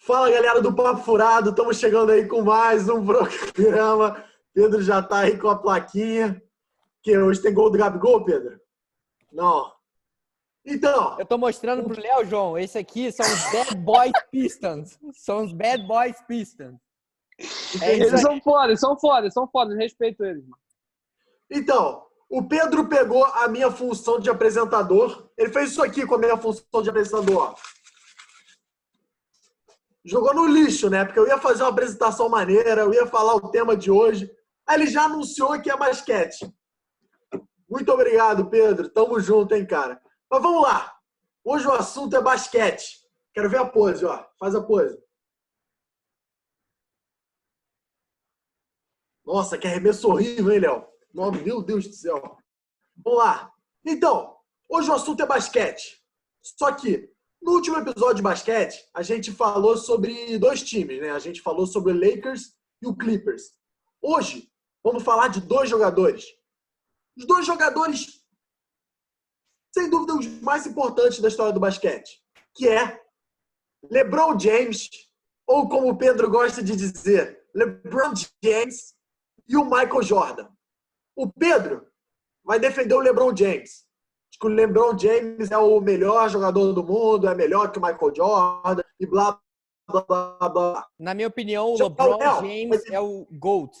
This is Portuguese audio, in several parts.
Fala, galera do Papo Furado, estamos chegando aí com mais um programa. Pedro já está aí com a plaquinha. Que hoje tem gol do Gabigol, Pedro? Não. Então, Eu tô mostrando pro Léo, João. Esse aqui são os Bad Boys Pistons. São os Bad Boys Pistons. Eles são foda. Respeito eles, mano. Então, o Pedro pegou a minha função de apresentador. Ele fez isso aqui com a minha função de apresentador, ó. Jogou no lixo, né? Porque eu ia fazer uma apresentação maneira, eu ia falar o tema de hoje. Aí ele já anunciou que é basquete. Muito obrigado, Pedro. Tamo junto, hein, cara. Mas vamos lá. Hoje o assunto é basquete. Quero ver a pose, ó. Faz a pose. Nossa, que arremesso horrível, hein, Léo? Meu Deus do céu. Vamos lá. Então, hoje o assunto é basquete. Só que, no último episódio de basquete, a gente falou sobre dois times, né? A gente falou sobre o Lakers e o Clippers. Hoje, vamos falar de dois jogadores. Os dois jogadores, sem dúvida, os mais importantes da história do basquete, que é LeBron James, ou como o Pedro gosta de dizer, LeBron James e o Michael Jordan. O Pedro vai defender o LeBron James. Diz que o LeBron James é o melhor jogador do mundo, é melhor que o Michael Jordan e blá, blá, blá, blá. Na minha opinião, o LeBron James é o GOAT.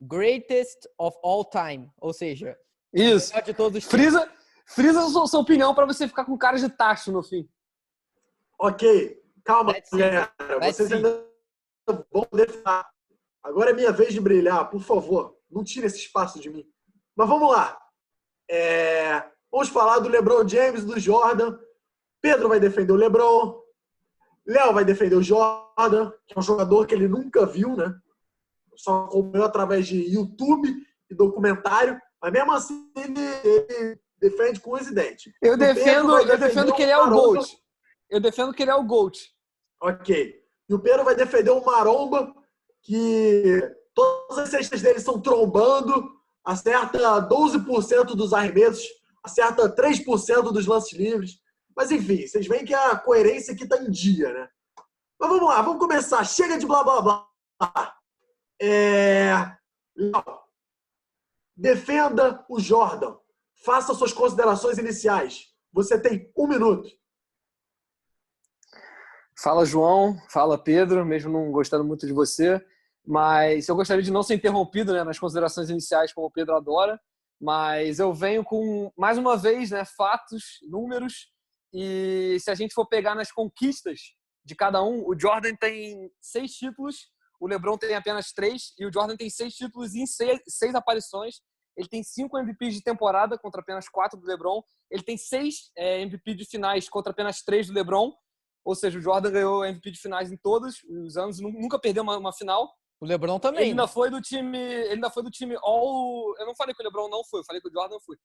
Greatest of all time. Ou seja, isso. O melhor de todos os tempos. Frisa a sua opinião pra você ficar com cara de tacho no fim. Ok. Calma, galera. Let's Vocês see. ainda vão poder falar. Agora é minha vez de brilhar. Por favor, não tire esse espaço de mim. Mas vamos lá. Vamos falar do LeBron James e do Jordan. Pedro vai defender o LeBron. Léo vai defender o Jordan, que é um jogador que ele nunca viu, né? Só acompanhou através de YouTube e documentário. Mas mesmo assim, ele defende com os dentes. Eu defendo que ele é o GOAT. Eu defendo que ele é o GOAT. Ok. E o Pedro vai defender o Maromba, que todas as cestas dele são trombando, acerta 12% dos arremessos, acerta 3% dos lances livres. Mas enfim, vocês veem que a coerência aqui está em dia, né? Mas vamos lá, vamos começar. Chega de blá, blá, blá. Defenda o Jordan. Faça suas considerações iniciais. Você tem 1 minuto. Fala, João. Fala, Pedro. Mesmo não gostando muito de você. Mas eu gostaria de não ser interrompido, né, nas considerações iniciais, como o Pedro adora. Mas eu venho com, mais uma vez, né, fatos, números. E se a gente for pegar nas conquistas de cada um, o Jordan tem 6 títulos, o LeBron tem apenas 3, e o Jordan tem 6 títulos em 6 aparições. Ele tem 5 MVPs de temporada contra apenas 4 do LeBron. Ele tem 6 MVP de finais contra apenas 3 do LeBron. Ou seja, o Jordan ganhou MVP de finais em todos os anos, nunca perdeu uma final. O LeBron também. Ele ainda foi do time All... Eu não falei que o LeBron não foi, eu falei que o Jordan foi.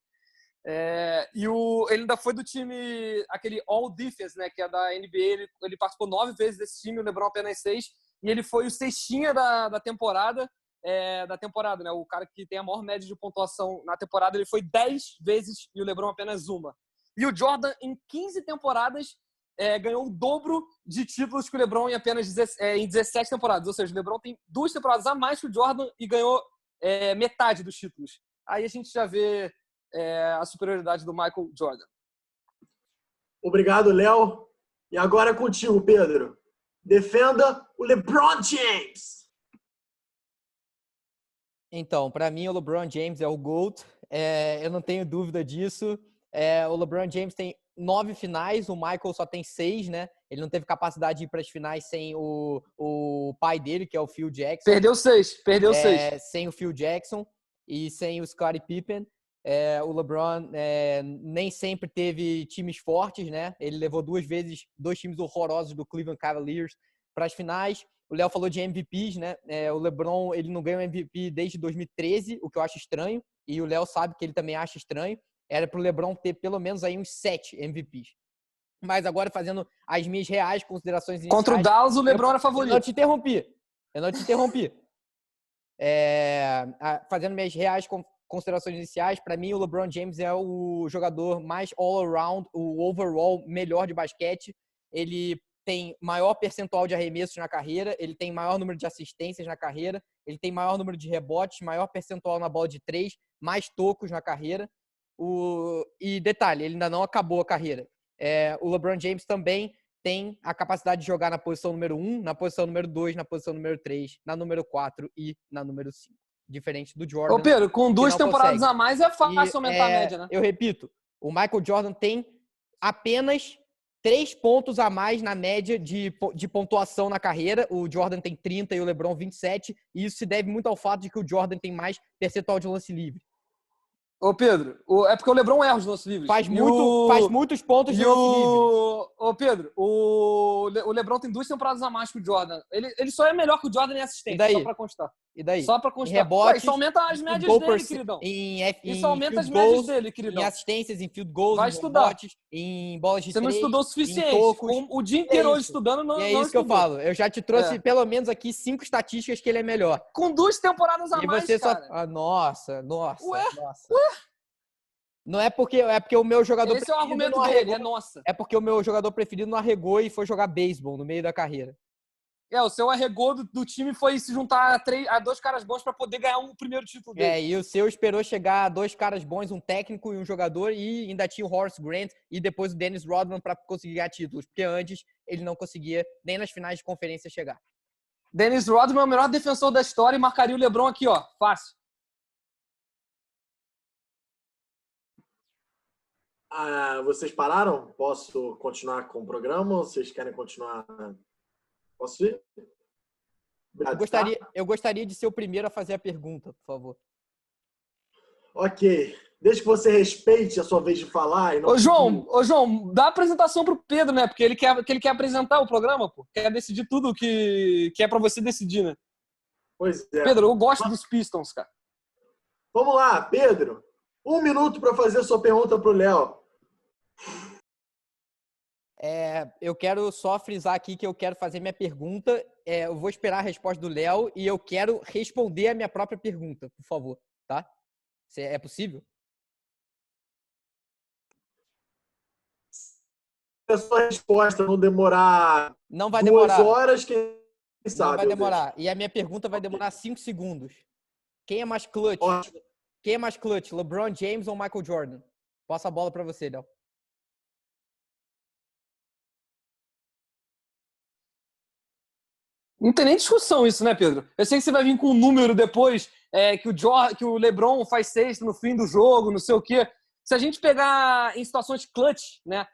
Ele ainda foi do time, aquele All Defense, né, que é da NBA. Ele participou 9 vezes desse time, o LeBron apenas 6. E ele foi o cestinha da temporada, né? O cara que tem a maior média de pontuação na temporada, ele foi 10 vezes e o LeBron apenas 1. E o Jordan, em 15 temporadas, ganhou o dobro de títulos que o LeBron em apenas em 17 temporadas. Ou seja, o LeBron tem 2 temporadas a mais que o Jordan e ganhou metade dos títulos. Aí a gente já vê a superioridade do Michael Jordan. Obrigado, Léo. E agora é contigo, Pedro. Defenda o LeBron James. Então, para mim, o LeBron James é o GOAT. Eu não tenho dúvida disso. O LeBron James tem 9 finais, o Michael só tem 6, né? Ele não teve capacidade de ir para as finais sem o pai dele, que é o Phil Jackson. Perdeu 6. Sem o Phil Jackson e sem o Scottie Pippen. O LeBron nem sempre teve times fortes, né? Ele levou 2 vezes 2 times horrorosos do Cleveland Cavaliers para as finais. O Léo falou de MVPs, né? O LeBron, ele não ganhou MVP desde 2013, o que eu acho estranho. E o Léo sabe que ele também acha estranho. Era para o LeBron ter pelo menos aí uns 7 MVPs. Mas agora, fazendo as minhas reais considerações iniciais... Contra o Dallas, o LeBron era favorito. Eu não te interrompi. Fazendo minhas reais considerações iniciais, para mim o LeBron James é o jogador mais all-around, o overall melhor de basquete. Ele tem maior percentual de arremessos na carreira, ele tem maior número de assistências na carreira, ele tem maior número de rebotes, maior percentual na bola de 3, mais tocos na carreira. E detalhe, ele ainda não acabou a carreira. O LeBron James também tem a capacidade de jogar na posição número 1, na posição número 2, na posição número 3, na número 4 e na número 5. Diferente do Jordan. Ô, Pedro, com 2 temporadas consegue. A mais é fácil aumentar a média, né? Eu repito, o Michael Jordan tem apenas 3 pontos a mais na média de pontuação na carreira. O Jordan tem 30 e o LeBron 27. E isso se deve muito ao fato de que o Jordan tem mais percentual de lance livre. Ô, Pedro, é porque o LeBron erra os lances livres. Faz muitos pontos de lance livre. Ô, Pedro, o LeBron tem 2 temporadas a mais que o Jordan. Ele só é melhor que o Jordan em assistência, só pra constar. E daí? Só pra constar. Rebotes, isso aumenta as médias dele, queridão. Isso aumenta as médias dele, queridão. Em assistências, em field goals, vai em estudar. rebotes, em bolas de 3. Você não estudou o suficiente. O dia inteiro hoje estudando, não é isso que eu falo. Eu já te trouxe pelo menos aqui 5 estatísticas que ele é melhor. Com 2 temporadas a mais, você cara. Nossa. Ué? Não é porque o meu jogador preferido. Esse é o argumento dele, é nossa. É porque o meu jogador preferido não arregou e foi jogar beisebol no meio da carreira. O seu arregou do time foi se juntar a 2 caras bons para poder ganhar o primeiro título dele. E o seu esperou chegar a 2 caras bons, um técnico e um jogador, e ainda tinha o Horace Grant e depois o Dennis Rodman para conseguir ganhar títulos, porque antes ele não conseguia nem nas finais de conferência chegar. Dennis Rodman é o melhor defensor da história e marcaria o LeBron aqui, ó, fácil. Vocês pararam? Posso continuar com o programa ou vocês querem continuar? Posso ir? Obrigado, eu gostaria de ser o primeiro a fazer a pergunta, por favor. Ok. Desde que você respeite a sua vez de falar. E não Ô, João, dá a apresentação pro Pedro, né? Porque ele quer apresentar o programa, pô. Quer decidir tudo que é pra você decidir, né? Pois é. Pedro, eu gosto dos Pistons, cara. Vamos lá, Pedro. 1 minuto para fazer a sua pergunta pro Léo. Eu quero só frisar aqui que eu quero fazer minha pergunta. Eu vou esperar a resposta do Léo e eu quero responder a minha própria pergunta, por favor, tá? É possível? Se a sua resposta não demorar não vai 2 demorar. horas, quem sabe? Não vai demorar. E a minha pergunta vai demorar 5 segundos. Quem é mais clutch? Ótimo. Quem é mais clutch? LeBron James ou Michael Jordan? Passa a bola para você, Léo. Não tem nem discussão isso, né, Pedro? Eu sei que você vai vir com um número depois, que o LeBron faz 6 no fim do jogo, não sei o quê. Se a gente pegar em situações clutch, né,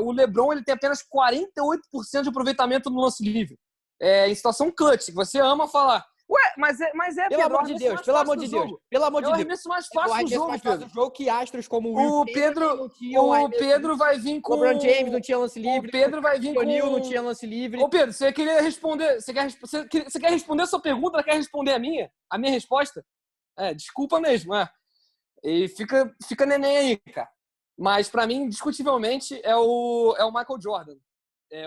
o LeBron ele tem apenas 48% de aproveitamento no lance livre. Em situação clutch, que você ama falar. Ué, mas pelo Pedro, amor de Deus, pelo amor de Deus. Pelo amor de Deus. É o arremesso mais fácil do jogo, Pedro. Jogo que astros como o Pedro vai vir com... O LeBron James não tinha lance livre. O Pedro vai vir com... O O'Neal não tinha lance livre. Ô, Pedro, você queria responder... Você quer responder a sua pergunta? Quer responder a minha? A minha resposta? Desculpa mesmo, E fica neném aí, cara. Mas, pra mim, discutivelmente, é o Michael Jordan.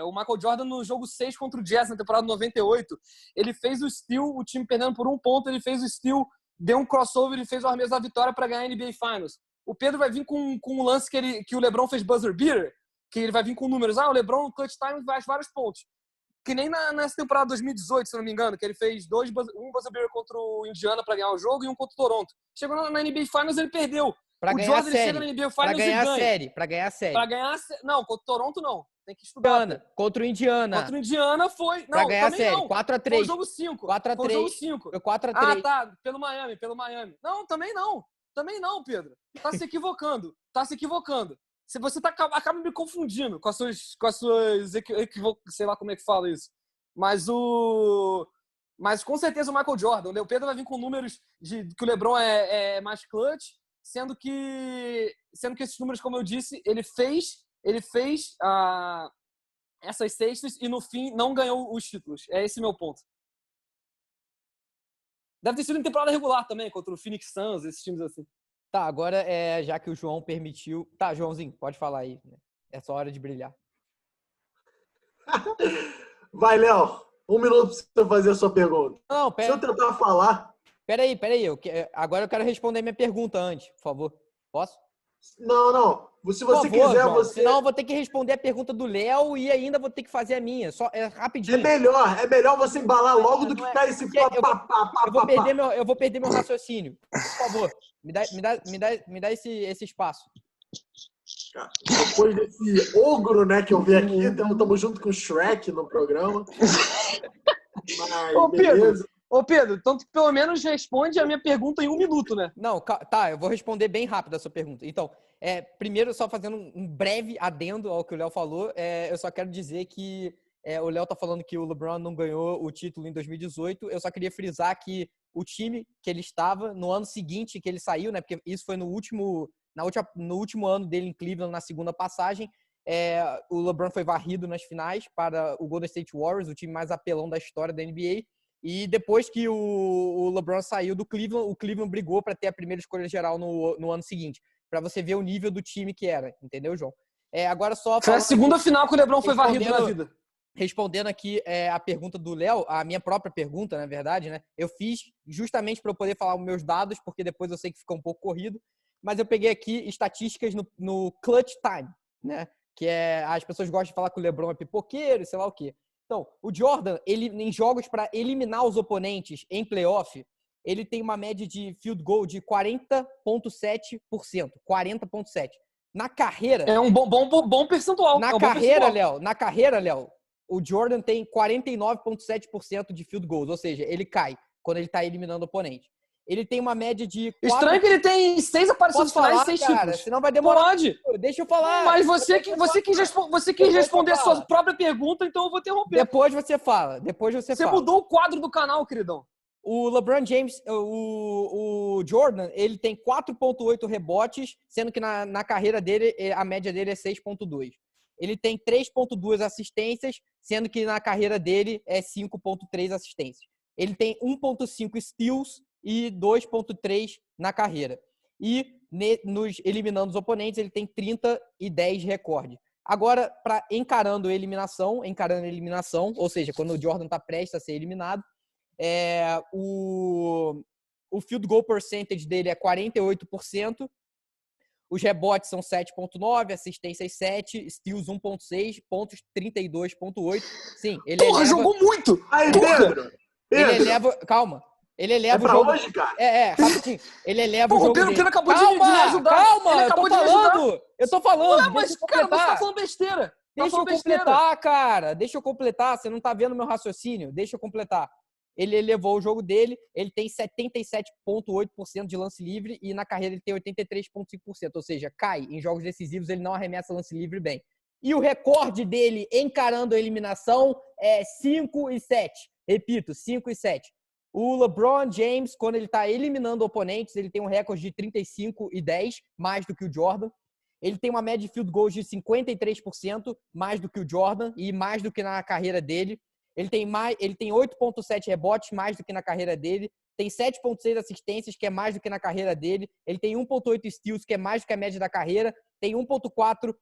O Michael Jordan, no jogo 6 contra o Jazz, na temporada 98, ele fez o steal, o time perdendo por 1 ponto, ele fez o steal, deu um crossover e fez o arremesso da vitória para ganhar a NBA Finals. O Pedro vai vir com um lance que o LeBron fez buzzer beater, que ele vai vir com números. O LeBron no clutch time faz vários pontos. Que nem nessa temporada 2018, se não me engano, que ele fez um buzzer beater contra o Indiana para ganhar o jogo e um contra o Toronto. Chegou na NBA Finals, ele perdeu. Pra o Jordan ele chega na NBA Finals e ganha. Pra ganhar a série. Não, contra o Toronto não. Tem que estudar. Contra o Indiana. Contra o Indiana foi... Pra ganhar a série. 4-3. Foi o jogo 5. 4-3. Foi o jogo 5. Foi 4-3. Ah, tá. Pelo Miami. Não, também não. Também não, Pedro. Tá se equivocando. Você acaba me confundindo com as suas sei lá como é que fala isso. Mas com certeza o Michael Jordan. O Pedro vai vir com números que o LeBron é mais clutch, sendo que esses números, como eu disse, ele fez essas cestas e no fim não ganhou os títulos. É esse meu ponto. Deve ter sido em temporada regular também, contra o Phoenix Suns, esses times assim. Tá, agora já que o João permitiu... Tá, Joãozinho, pode falar aí. Né? É só hora de brilhar. Vai, Léo. 1 minuto pra você fazer a sua pergunta. Não, pera. Se eu tentar falar... Peraí. Agora eu quero responder minha pergunta antes, por favor. Posso? Não. Se você Por favor, quiser, João, você... senão eu vou ter que responder a pergunta do Léo e ainda vou ter que fazer a minha. Só é rapidinho. É melhor você embalar logo do que ficar esse Eu vou perder meu raciocínio. Por favor, me dá esse espaço. Cara, depois desse ogro, né, que eu vi aqui, estamos junto com o Shrek no programa. Mas, beleza. Ô, Pedro, então tu pelo menos responde a minha pergunta em 1 minuto, né? Não, tá, eu vou responder bem rápido a sua pergunta. Então, primeiro, só fazendo um breve adendo ao que o Léo falou, eu só quero dizer que o Léo tá falando que o LeBron não ganhou o título em 2018. Eu só queria frisar que o time que ele estava no ano seguinte que ele saiu, né? Porque isso foi no último ano dele em Cleveland, na segunda passagem. O LeBron foi varrido nas finais para o Golden State Warriors, o time mais apelão da história da NBA. E depois que o LeBron saiu do Cleveland, o Cleveland brigou para ter a primeira escolha geral no ano seguinte. Para você ver o nível do time que era, entendeu, João? Agora só foi a segunda final que o LeBron foi varrido na vida. Respondendo aqui a pergunta do Léo, a minha própria pergunta, na verdade, né? Eu fiz justamente para eu poder falar os meus dados, porque depois eu sei que fica um pouco corrido. Mas eu peguei aqui estatísticas no clutch time, né? Que as pessoas gostam de falar que o LeBron é pipoqueiro, sei lá o quê. Então, o Jordan, ele em jogos para eliminar os oponentes em playoff, ele tem uma média de field goal de 40,7%. 40,7%. Na carreira... É um bom percentual. Na carreira, Léo, o Jordan tem 49,7% de field goals. Ou seja, ele cai quando ele está eliminando o oponente. Ele tem uma média de... Estranho que ele tem 6 aparições finais e 6 títulos. Senão vai demorar. Pode. Deixa eu falar. Mas você quis responder a sua própria pergunta, então eu vou interromper. Depois você fala. Você mudou o quadro do canal, queridão. O LeBron James, o Jordan, ele tem 4,8 rebotes, sendo que na carreira dele, a média dele é 6,2. Ele tem 3,2 assistências, sendo que na carreira dele é 5,3 assistências. Ele tem 1,5 steals e 2,3 na carreira. E nos eliminando os oponentes, ele tem 30 e 10 recorde. Agora, encarando a eliminação, ou seja, quando o Jordan está prestes a ser eliminado, o field goal percentage dele é 48%, os rebotes são 7,9, assistências 7, steals 1,6, pontos 32,8. Sim, ele jogou muito! Aí, Pedro! Ele eleva... Calma. Ele eleva o jogo... hoje, cara? Rapidinho. Ele eleva o jogo Pedro, dele. Ele acabou de me ajudar. Calma, eu tô falando. Eu tô falando. Ué, mas, cara, você tá falando besteira. Deixa eu completar, cara. Deixa eu completar. Você não tá vendo meu raciocínio. Deixa eu completar. Ele elevou o jogo dele. Ele tem 77,8% de lance livre e na carreira ele tem 83,5%. Ou seja, cai. Em jogos decisivos ele não arremessa lance livre bem. E o recorde dele encarando a eliminação é 5 e 7. Repito, 5 e 7. O LeBron James, quando ele está eliminando oponentes, ele tem um recorde de 35 e 10, mais do que o Jordan. Ele tem uma média de field goals de 53%, mais do que o Jordan e mais do que na carreira dele. Ele tem 8,7 rebotes, mais do que na carreira dele. Tem 7,6 assistências, que é mais do que na carreira dele. Ele tem 1,8 steals, que é mais do que a média da carreira. Tem 1,4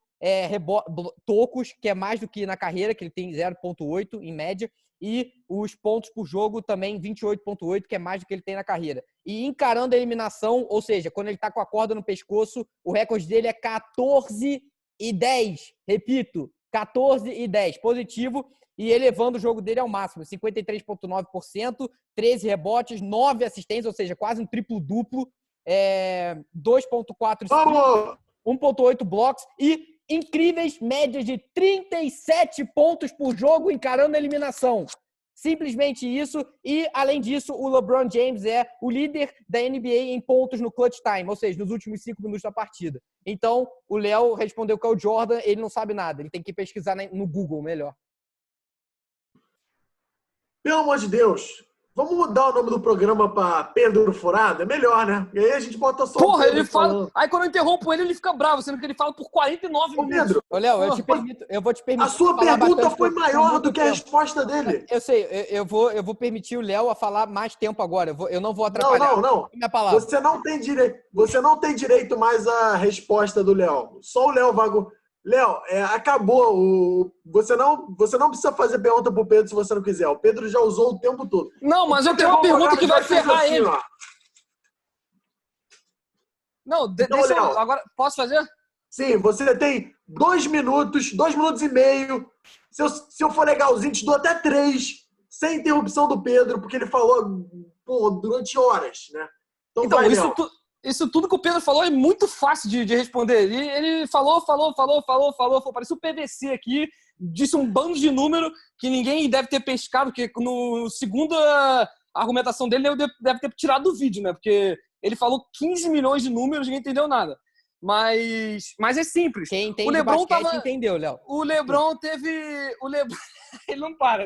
tocos, que é mais do que na carreira, que ele tem 0,8 em média. E os pontos por jogo também 28,8, que é mais do que ele tem na carreira. E encarando a eliminação, ou seja, quando ele tá com a corda no pescoço, o recorde dele é 14 e 10. Repito, 14 e 10. Positivo e elevando o jogo dele ao máximo. 53,9%, 13 rebotes, 9 assistências, ou seja, quase um triplo-duplo. 2,4 steals, 1,8 blocos e incríveis médias de 37 pontos por jogo encarando a eliminação. Simplesmente isso. E, além disso, o LeBron James é o líder da NBA em pontos no clutch time, ou seja, nos últimos 5 minutos da partida. Então, o Léo respondeu que é o Jordan, ele não sabe nada. Ele tem que pesquisar no Google melhor. Pelo amor de Deus, vamos mudar o nome do programa para Pedro Furado? É melhor, né? E aí a gente bota só Porra, ele fala... Aí quando eu interrompo ele fica bravo, sendo que ele fala por 49 minutos. Pedro, ô, Léo, eu vou te permitir... A sua pergunta foi maior do que a resposta dele. Eu sei, eu vou permitir o Léo a falar mais tempo agora. Eu não vou atrapalhar. Não. Minha palavra. Você não tem direito mais à resposta do Léo. Só o Léo Vago... Léo, acabou. Você não precisa fazer pergunta pro Pedro se você não quiser. O Pedro já usou o tempo todo. Não, mas eu tenho uma pergunta que vai ferrar ele. Não, Então, deixa eu... Léo. Agora, posso fazer? Sim, você tem 2 minutos, 2 minutos e meio. Se eu for legalzinho, te dou até 3, sem interrupção do Pedro, porque ele falou durante horas, né? Então, vai, Léo. isso tudo que o Pedro falou é muito fácil de responder. Ele falou, parecia o PVC aqui, disse um bando de número que ninguém deve ter pescado, porque no segundo a argumentação dele deve ter tirado do vídeo, né? Porque ele falou 15 milhões de números e ninguém entendeu nada. Mas é simples. Quem entende o LeBron basquete entendeu, Léo. O LeBron teve... ele não para.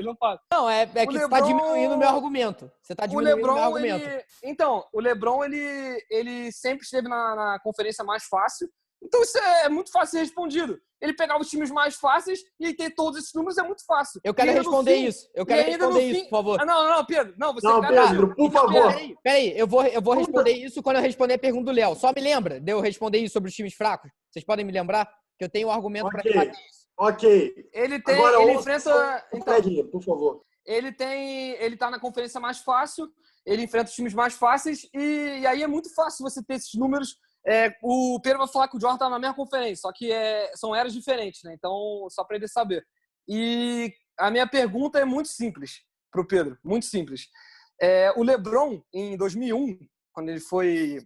Não, é que você tá diminuindo o meu argumento. Você tá diminuindo o meu argumento. Então, o LeBron, ele sempre esteve na conferência mais fácil. Então, isso é muito fácil de ser respondido. Ele pegava os times mais fáceis e ter todos esses números é muito fácil. Eu quero responder isso. Eu quero responder isso, por favor. Não, Pedro. Não, você Pedro, por favor. Peraí. Eu vou responder isso quando eu responder a pergunta do Léo. Só me lembra de eu responder isso sobre os times fracos? Vocês podem me lembrar? Que eu tenho um argumento para rebater isso. Ok. Ele enfrenta... Então, por favor. Ele tá na conferência mais fácil, ele enfrenta os times mais fáceis e aí é muito fácil você ter esses números. O Pedro vai falar que o Jordan tá na mesma conferência, só que são eras diferentes, né? Então, só para ele saber. E a minha pergunta é muito simples pro Pedro, muito simples. O LeBron, em 2001, quando ele foi...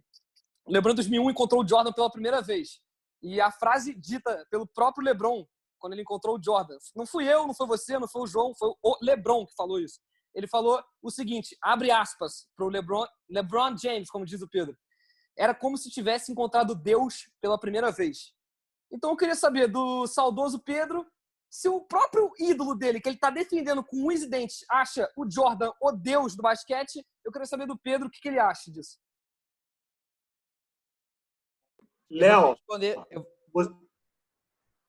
O LeBron em 2001 encontrou o Jordan pela primeira vez. E a frase dita pelo próprio LeBron, quando ele encontrou o Jordan, não fui eu, não foi você, não foi o João, foi o LeBron que falou isso. Ele falou o seguinte, abre aspas para o LeBron James, como diz o Pedro. Era como se tivesse encontrado Deus pela primeira vez. Então eu queria saber do saudoso Pedro se o próprio ídolo dele, que ele está defendendo com unhas e dentes, acha o Jordan o Deus do basquete. Eu queria saber do Pedro o que ele acha disso. Léo,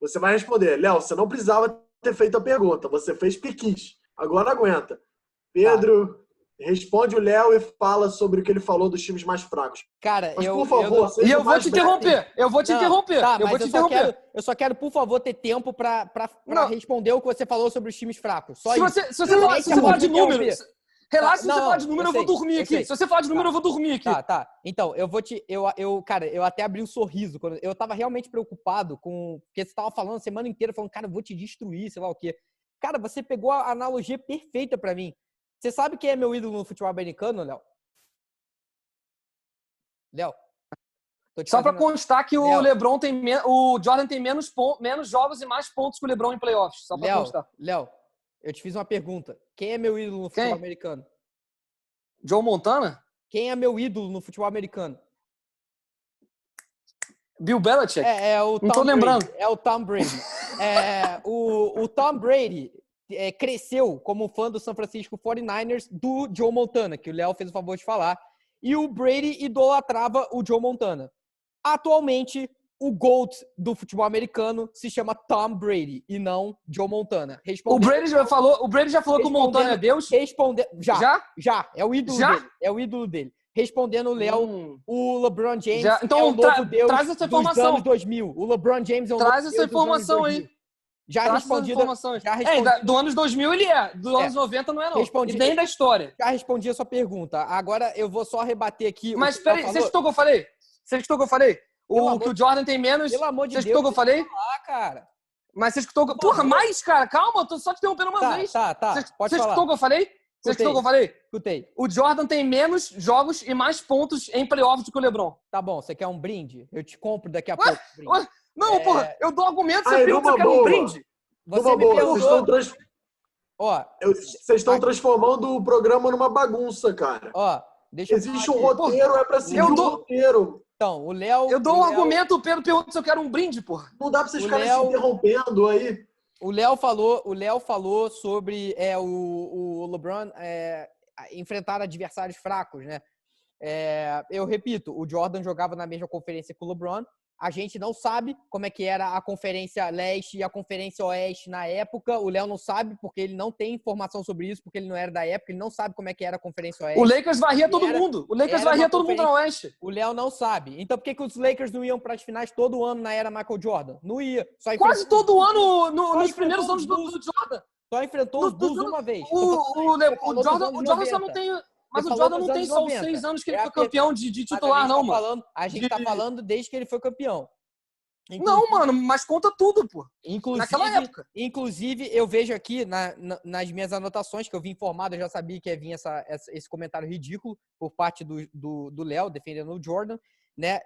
você vai responder. Léo, você não precisava ter feito a pergunta. Você fez porque quis. Agora aguenta. Pedro, responde o Léo e fala sobre o que ele falou dos times mais fracos. Cara, mas, por favor, e eu vou te interromper. Eu vou te interromper. Tá, eu vou te interromper. Eu só quero, por favor, ter tempo para responder o que você falou sobre os times fracos. Só se você falar de números... Relaxa, se você falar de número, eu vou dormir aqui. Se você falar de número, eu vou dormir aqui. Tá. Então, cara, eu até abri um sorriso. Eu tava realmente preocupado com... Porque você tava falando a semana inteira, falando, cara, eu vou te destruir, sei lá o quê. Cara, você pegou a analogia perfeita pra mim. Você sabe quem é meu ídolo no futebol americano, Léo? Léo? Só pra constar que o LeBron o Jordan tem menos jogos e mais pontos que o LeBron em playoffs. Só pra constar. Léo, eu te fiz uma pergunta. Quem é meu ídolo no futebol americano? Joe Montana? Quem é meu ídolo no futebol americano? Bill Belichick? O Tom Não tô lembrando. Brady. É o Tom Brady. O Tom Brady cresceu como fã do San Francisco 49ers do Joe Montana, que o Léo fez o favor de falar. E o Brady idolatrava o Joe Montana. Atualmente, o GOAT do futebol americano se chama Tom Brady e não Joe Montana. O Brady já falou que o Montana é Deus? Já. É o ídolo dele. É o ídolo dele. Respondendo o Léo, o LeBron James então, é o novo Deus traz essa informação. dos anos 2000. O LeBron James é o novo Deus essa informação aí. Já respondido. Do anos 2000 ele é. Do anos 90 não é, não. E nem da história. Já respondi a sua pergunta. Agora eu vou só rebater aqui. Mas peraí, você escutou o que eu falei? Que o Jordan tem menos. Pelo amor de Deus. Você escutou o que eu falei? Cara. Mas você escutou. Porra, mais, cara. Calma, eu tô só te interrompendo uma vez. Tá. Você escutou o que eu falei? Você escutou o que eu falei? Escutei. O Jordan tem menos jogos e mais pontos em playoffs do que o LeBron. Tá bom, você quer um brinde? Eu te compro daqui a pouco. Não, porra, eu dou argumento, você pergunta se eu quero um brinde. Você me perguntou... Vocês estão transformando o programa numa bagunça, cara. Existe um roteiro, é pra seguir um roteiro. Então, o Léo... Eu dou um argumento, o Pedro pergunta se eu quero um brinde, porra. Não dá pra vocês ficarem se interrompendo aí. O Léo falou sobre o LeBron enfrentar adversários fracos, né? Eu repito, o Jordan jogava na mesma conferência que o LeBron. A gente não sabe como é que era a Conferência Leste e a Conferência Oeste na época. O Léo não sabe, porque ele não tem informação sobre isso, porque ele não era da época. Ele não sabe como é que era a Conferência Oeste. O Lakers varria todo mundo. O Lakers varria todo mundo na Oeste. O Léo não sabe. Então por que os Lakers não iam para as finais todo ano na era Michael Jordan? Não ia. Quase todo ano nos primeiros anos do Jordan. Só enfrentou os Bulls uma vez. O Jordan só não tem... Mas Você o falou Jordan dos não tem anos só os 90. 6 anos que ele É foi campeão de Mas titular, não, mano. A gente tá falando desde que ele foi campeão. Não, mano, mas conta tudo, pô. Naquela época. Inclusive, eu vejo aqui nas minhas anotações, que eu vim informado, eu já sabia que ia vir esse comentário ridículo por parte do Léo, defendendo o Jordan, né?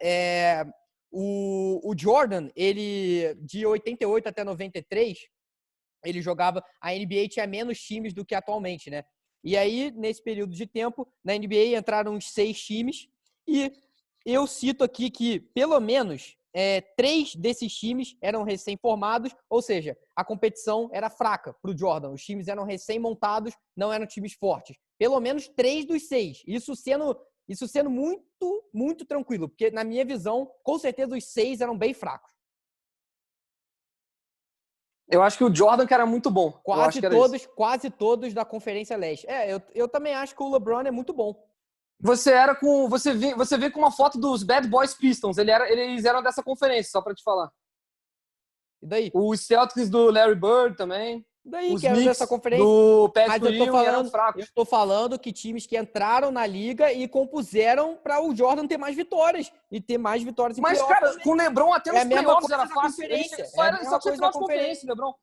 O Jordan, ele, de 88 até 93, ele jogava, a NBA tinha menos times do que atualmente, né? E aí, nesse período de tempo, na NBA entraram uns 6 times, e eu cito aqui que, pelo menos, 3 desses times eram recém-formados, ou seja, a competição era fraca para o Jordan. Os times eram recém-montados, não eram times fortes. Pelo menos 3 dos 6. Isso sendo muito, muito tranquilo, porque, na minha visão, com certeza os 6 eram bem fracos. Eu acho que o Jordan que era muito bom. Quase todos da Conferência Leste. Eu também acho que o LeBron é muito bom. Você vê com uma foto dos Bad Boys Pistons. Eles eram dessa conferência, só pra te falar. E daí? Os Celtics do Larry Bird também. Daí os que eram Knicks dessa conferência. do Pat Mas Ewing eram fracos. Eu tô falando que times que entraram na liga e compuseram para o Jordan ter mais vitórias. E ter mais vitórias em Mas, playoff cara, também. com o LeBron até nos playoffs era fácil. Só tinha final de conferência, LeBron.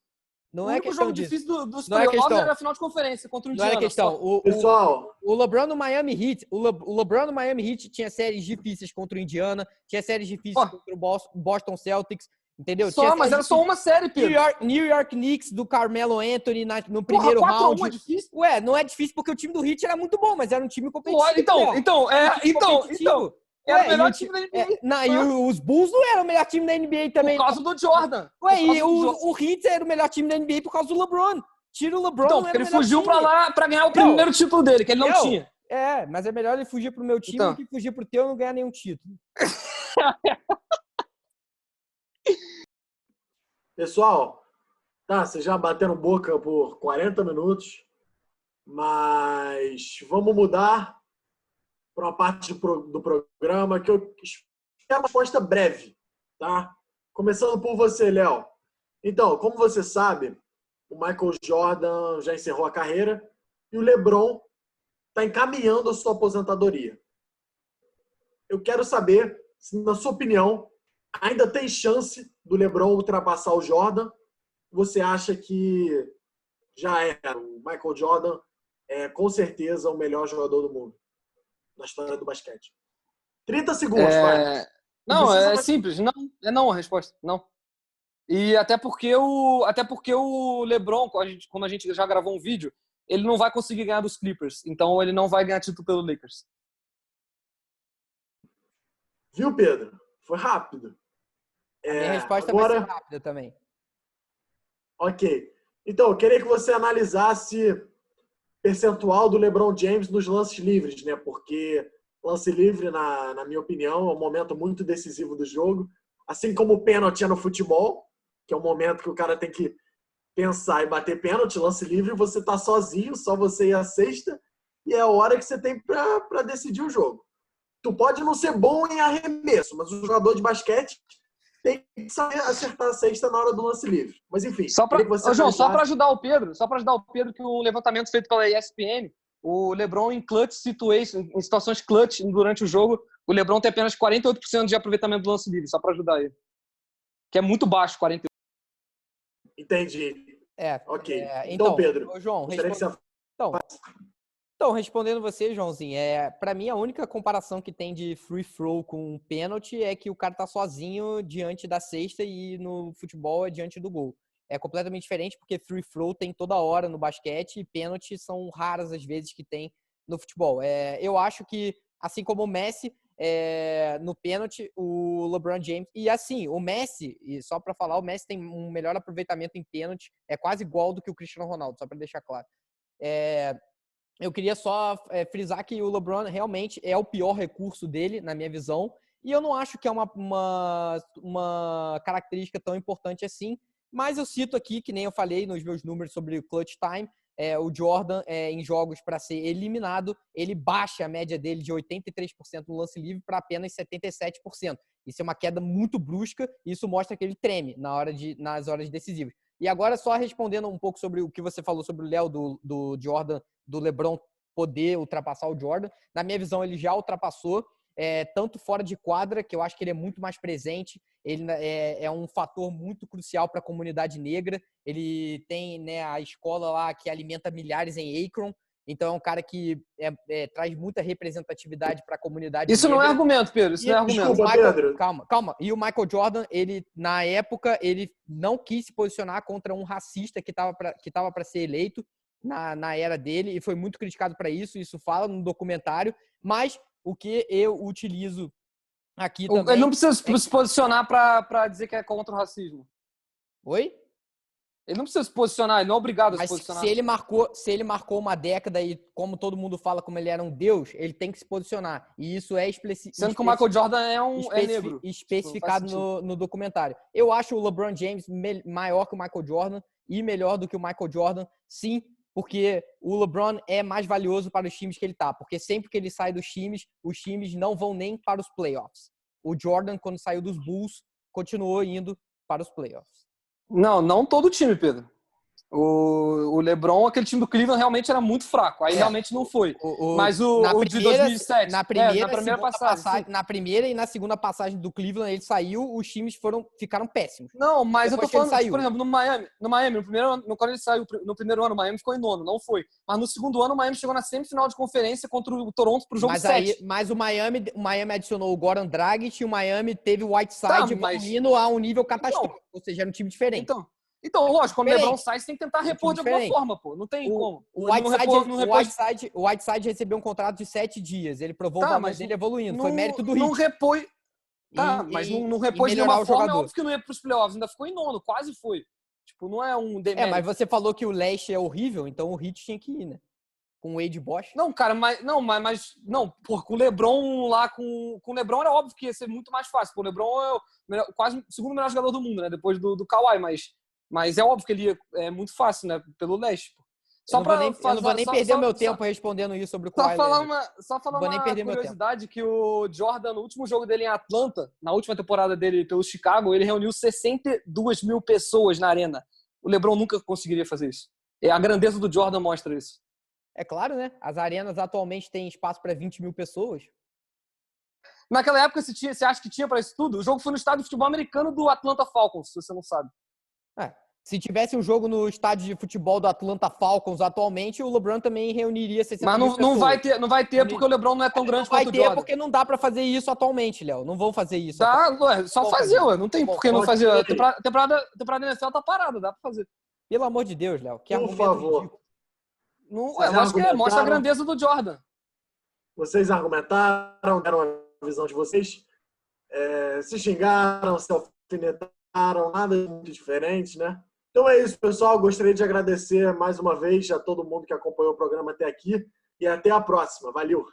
Não o é único questão jogo disso. difícil dos Não é playoffs questão. era a final de conferência contra o Não Indiana. era questão. Pessoal, o LeBron no Miami Heat, o LeBron no Miami Heat tinha séries difíceis contra o Indiana, tinha séries difíceis contra o Boston Celtics, entendeu? Mas era só uma série, Pedro. New York Knicks do Carmelo Anthony no primeiro round. 4-1 é difícil? Ué, não é difícil porque o time do Heat era muito bom, mas era um time competitivo. Então. Era o melhor time da NBA. E os Bulls não eram o melhor time da NBA também. Por causa do Jordan. Ué, e o Heat era o melhor time da NBA por causa do LeBron. Tira o LeBron, então, porque ele fugiu pra lá pra ganhar o primeiro título dele, que ele não tinha. Mas é melhor ele fugir pro meu time do que fugir pro teu e não ganhar nenhum título. Pessoal, vocês já bateram boca por 40 minutos, mas vamos mudar para uma parte do programa que eu quero uma resposta breve, tá? Começando por você, Léo. Então, como você sabe, o Michael Jordan já encerrou a carreira e o LeBron está encaminhando a sua aposentadoria. Eu quero saber se, na sua opinião, ainda tem chance do LeBron ultrapassar o Jordan? Você acha que já era? O Michael Jordan é, com certeza, o melhor jogador do mundo na história do basquete. 30 segundos, vai. Não, é simples. Não a resposta. Não. E até porque o LeBron, como a gente já gravou um vídeo, ele não vai conseguir ganhar dos Clippers. Então ele não vai ganhar título pelo Lakers. Viu, Pedro? Foi rápido. A minha resposta vai ser rápida também. Ok. Então, eu queria que você analisasse percentual do LeBron James nos lances livres, né? Porque lance livre, na minha opinião, é um momento muito decisivo do jogo. Assim como o pênalti é no futebol, que é um momento que o cara tem que pensar e bater pênalti, lance livre, você tá sozinho, só você e a cesta, e é a hora que você tem para decidir o jogo. Tu pode não ser bom em arremesso, mas o jogador de basquete tem que saber acertar a cesta na hora do lance livre. Mas enfim. João, só para ajudar o Pedro, que um levantamento feito pela ESPN, o LeBron em clutch situations, em situações clutch durante o jogo, o LeBron tem apenas 48% de aproveitamento do lance livre, só para ajudar ele. Que é muito baixo, 48%. Entendi. Ok. Então, Pedro, João, respondendo você, Joãozinho, para mim a única comparação que tem de free throw com pênalti é que o cara tá sozinho diante da cesta e no futebol é diante do gol. É completamente diferente porque free throw tem toda hora no basquete e pênalti são raras as vezes que tem no futebol. Eu acho que, assim como o Messi, no pênalti, o LeBron James... E assim, o Messi, e só para falar, o Messi tem um melhor aproveitamento em pênalti, é quase igual do que o Cristiano Ronaldo, só para deixar claro. Eu queria só frisar que o LeBron realmente é o pior recurso dele, na minha visão, e eu não acho que é uma característica tão importante assim, mas eu cito aqui, que nem eu falei nos meus números sobre o clutch time, o Jordan, em jogos para ser eliminado, ele baixa a média dele de 83% no lance livre para apenas 77%. Isso é uma queda muito brusca e isso mostra que ele treme nas horas decisivas. E agora, só respondendo um pouco sobre o que você falou sobre o Léo do Jordan, do LeBron poder ultrapassar o Jordan. Na minha visão, ele já ultrapassou, tanto fora de quadra, que eu acho que ele é muito mais presente. Ele é um fator muito crucial para a comunidade negra. Ele tem, né, a escola lá que alimenta milhares em Akron. Então, é um cara que traz muita representatividade para a comunidade Isso negra. não é argumento, Pedro. Isso não é argumento. Desculpa, Pedro. Calma. E o Michael Jordan, ele, na época, ele não quis se posicionar contra um racista que estava para ser eleito na era dele, e foi muito criticado para isso. Isso fala no documentário. Mas o que eu utilizo aqui também... Ele não precisa se posicionar para dizer que é contra o racismo. Oi? Ele não precisa se posicionar, ele não é obrigado a se Mas posicionar. se ele marcou uma década e, como todo mundo fala, como ele era um deus, ele tem que se posicionar. E isso é Sendo que o Michael Jordan é negro. Especificado no documentário. Eu acho o LeBron James maior que o Michael Jordan e melhor do que o Michael Jordan, sim, porque o LeBron é mais valioso para os times que ele tá. Porque sempre que ele sai dos times, os times não vão nem para os playoffs. O Jordan, quando saiu dos Bulls, continuou indo para os playoffs. Não todo time, Pedro. O LeBron, aquele time do Cleveland realmente era muito fraco. Aí realmente não foi. Mas o de 2007, na primeira passagem, na primeira e na segunda passagem do Cleveland, ele saiu, os times ficaram péssimos. Não, mas depois eu tô falando, por exemplo, no Miami, no primeiro ano, quando ele saiu, no primeiro ano, o Miami ficou em nono, não foi. Mas no segundo ano, o Miami chegou na semifinal de conferência contra o Toronto pro jogo 7. Mas o Miami adicionou o Goran Dragic e o Miami teve o Whiteside evoluindo a um nível catastrófico, ou seja, era um time diferente. Então, lógico, quando o LeBron sai, você tem que tentar repor de alguma forma, pô. Não tem como. O Whiteside recebeu um contrato de 7 dias. Ele provou o valor dele evoluindo. Foi mérito do Heat. Não repôs. Mas não repôs de nenhuma forma. É óbvio que não ia pros playoffs. Ainda ficou em nono, quase foi. Tipo, não é um demérito. Mas você falou que o leste é horrível, então o Heat tinha que ir, né? Com o Wade Bosch. Não, cara, com o LeBron lá, com o LeBron era óbvio que ia ser muito mais fácil. O LeBron é quase o segundo melhor jogador do mundo, né? Depois do Kawhi, mas é óbvio que ele é muito fácil, né? Pelo leste. Eu não vou nem perder meu tempo respondendo isso sobre o Kawhi. Só falar uma curiosidade, que o Jordan, no último jogo dele em Atlanta, na última temporada dele pelo Chicago, ele reuniu 62 mil pessoas na arena. O LeBron nunca conseguiria fazer isso. A grandeza do Jordan mostra isso. É claro, né? As arenas atualmente têm espaço para 20 mil pessoas. Naquela época, você acha que tinha para isso tudo? O jogo foi no estádio de futebol americano do Atlanta Falcons, se você não sabe. Se tivesse um jogo no estádio de futebol do Atlanta Falcons atualmente, o LeBron também reuniria 60 mil pessoas. Mas não vai ter porque o LeBron não é tão grande quanto o Jordan. Não vai ter porque não dá pra fazer isso atualmente, Léo. Não vão fazer isso. Só fazer, ué. Não tem por que não fazer. A temporada da NFL tá parada, dá pra fazer. Pelo amor de Deus, Léo. Que por favor. Eu acho que mostra a grandeza do Jordan. Vocês argumentaram, deram a visão de vocês. Se xingaram, se alfinetaram, nada muito diferente, né? Então é isso, pessoal. Gostaria de agradecer mais uma vez a todo mundo que acompanhou o programa até aqui e até a próxima. Valeu!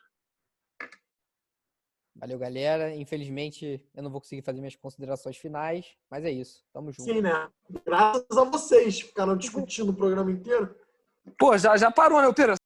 Valeu, galera. Infelizmente, eu não vou conseguir fazer minhas considerações finais, mas é isso. Tamo junto. Sim, né? Graças a vocês. Ficaram discutindo o programa inteiro. Pô, já parou, né, Pedro?